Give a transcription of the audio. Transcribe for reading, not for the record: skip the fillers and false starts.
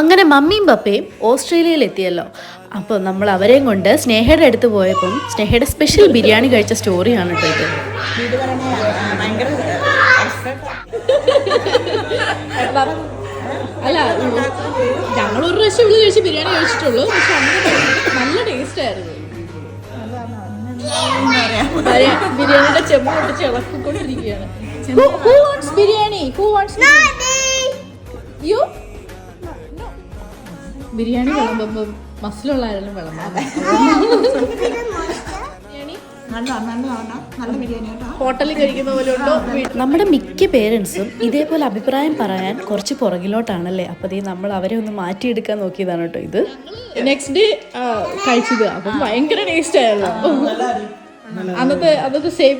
അങ്ങനെ മമ്മിയും പപ്പയും ഓസ്ട്രേലിയയിൽ എത്തിയല്ലോ. അപ്പോൾ നമ്മൾ അവരെയും കൊണ്ട് സ്നേഹയുടെ അടുത്ത് പോയപ്പം സ്നേഹയുടെ സ്പെഷ്യൽ ബിരിയാണി കഴിച്ച സ്റ്റോറിയാണ് കേട്ടോ ഇത്. അല്ല, ഞങ്ങളൊരു പ്രാവശ്യം ഇവിടെ കഴിച്ച് ബിരിയാണി കഴിച്ചിട്ടുള്ളൂ. പക്ഷെ അങ്ങനെ നല്ല ടേസ്റ്റ് ആയിരുന്നു. ബിരിയാണിയുടെ ചെമ്പ് പൊട്ടിച്ച് ഇളക്കിക്കൊണ്ടിരിക്കുകയാണ്. ബിരിയാണി ബിരിയാണി വിളമ്പുമ്പോ മസിലുള്ളായാലും വിളമ്പാം. ഹോട്ടലിൽ കഴിക്കുന്ന പോലെ ഉണ്ടോ? നമ്മുടെ മിക്ക പേരൻസും ഇതേപോലെ അഭിപ്രായം പറയാൻ കുറച്ച് പുറകിലോട്ടാണല്ലേ. അപ്പോൾ നമ്മൾ അവരെ ഒന്ന് മാറ്റിയെടുക്കാൻ നോക്കിയതാണ് കേട്ടോ ഇത്. നെക്സ്റ്റ് ഡേ കഴിച്ചത് അപ്പം ഭയങ്കര ടേസ്റ്റ് ആയിരുന്നു. അന്നത്തെ സെയിം.